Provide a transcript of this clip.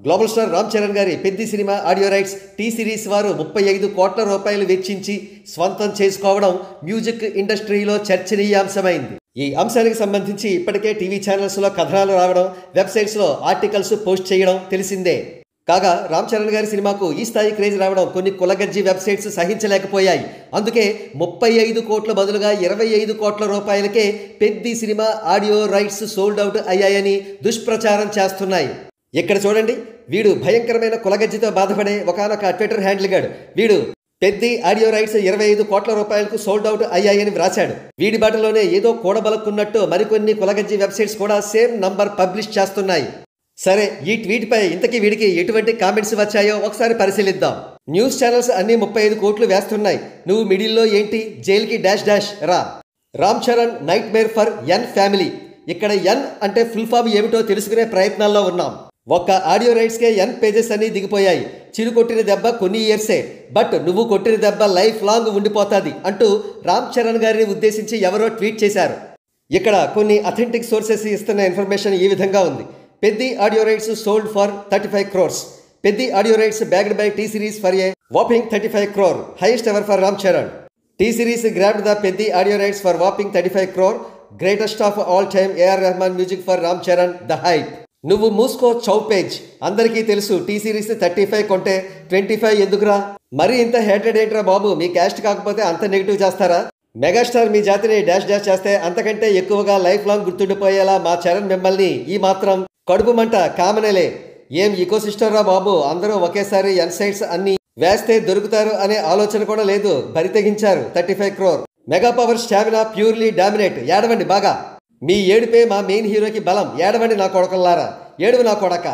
Global star Ram Charan గారి పెద్ది సినిమా audio rights T Series వారు 35 కోట్ల రూపాయలు వెచ్చించి స్వంతం చేసుకోవడం మ్యూజిక్ ఇండస్ట్రీలో చర్చనీయాంశమైంది. ఈ అంశానికి సంబంధించి ఇప్పటికే టీవీ ఛానల్స్లో కథనాలు రావడం, వెబ్సైట్స్లో ఆర్టికల్స్ పోస్ట్ చేయడం తెలిసిందే. కాగా రామ్ చరణ్ గారి సినిమాకు ఈ స్థాయి క్రేజ్ రావడం కొన్ని కులగజ్జి వెబ్సైట్స్ సహించలేకపోయాయి. అందుకే 35 కోట్ల బదులుగా 25 కోట్ల రూపాయలకే పెద్ది సినిమా ఆడియో రైట్స్ సోల్డ్ అవుట్ అయ్యాయని దుష్ప్రచారం చేస్తున్నాయి. ఇక్కడ చూడండి, వీడు భయంకరమైన కులగజ్జితో బాధపడే ఒకానొక ట్విట్టర్ హ్యాండిల్ గాడు. వీడు పెద్ది ఆడియో రైట్స్ 25 కోట్ల రూపాయలకు సోల్డ్ అవుట్ అయ్యాయని వ్రాశాడు. వీడి బాటలోనే ఏదో కూడబలుక్కున్నట్టు మరికొన్ని కులగజ్జి వెబ్సైట్స్ కూడా సేమ్ నంబర్ పబ్లిష్ చేస్తున్నాయి. సరే, ఈ ట్వీట్ పై ఇంతకీ వీడికి ఎటువంటి కామెంట్స్ వచ్చాయో ఒకసారి పరిశీలిద్దాం. న్యూస్ ఛానల్స్ అన్ని 35 కోట్లు వేస్తున్నాయి, నువ్వు మిడిల్లో ఏంటి, జైలుకి డాష్ డాష్ రా. Ram Charan nightmare for N family. ఇక్కడ ఎన్ అంటే ఫుల్ ఫామ్ ఏమిటో తెలుసుకునే ప్రయత్నాల్లో ఉన్నాం. ఒక్క ఆడియో రైట్స్కే ఎన్ పేజెస్ అన్ని దిగిపోయాయి. చిరు కొట్టిన దెబ్బ కొన్ని ఇయర్సే, బట్ నువ్వు కొట్టిన దెబ్బ లైఫ్ లాంగ్ ఉండిపోతుంది అంటూ రామ్ చరణ్ గారిని ఉద్దేశించి ఎవరో ట్వీట్ చేశారు. ఇక్కడ కొన్ని అథెంటిక్ సోర్సెస్ ఇస్తున్న ఇన్ఫర్మేషన్ ఈ విధంగా ఉంది. Peddi audio rights sold for 35 crores. Peddi audio rights bagged by T Series for a whopping 35 crore, highest ever for Ram Charan. T series grabbed the Peddi audio rights for whopping 35 crore, greatest of all time A.R. Rahman music for Ram Charan, the hype. నువ్వు మూసుకో చౌపేజ్. అందరికీ తెలుసు T series 35 కొంటే 25 ఎందుకురా? మరి ఇంత hated ఏంట్రా బాబు? మీ caste కాకపోతే అంత నెగిటివ్ చేస్తారా? మెగాస్టార్ మీ జాతిని డాష్ డాష్ చేస్తే అంతకంటే ఎక్కువగా లైఫ్ లాంగ్ గుర్తుండిపోయేలా మా చరణ్ మిమ్మల్ని ఈ మాత్రం కడుపు మంట కామనేలే. ఏం ఈకో సిస్టర్ రా బాబు, అందరూ ఒకేసారి ఎన్సైట్స్ అన్ని వేస్తే దొరుకుతారు అనే ఆలోచన కూడా లేదు. బరి తెగించారు 35 crore. Mega power stamina purely dominate. ఏడవండి బాగా, మీ ఏడుపే మా మెయిన్ హీరోకి బలం. ఏడవండి నా కొడకల్లారా, ఏడువు నా కొడక.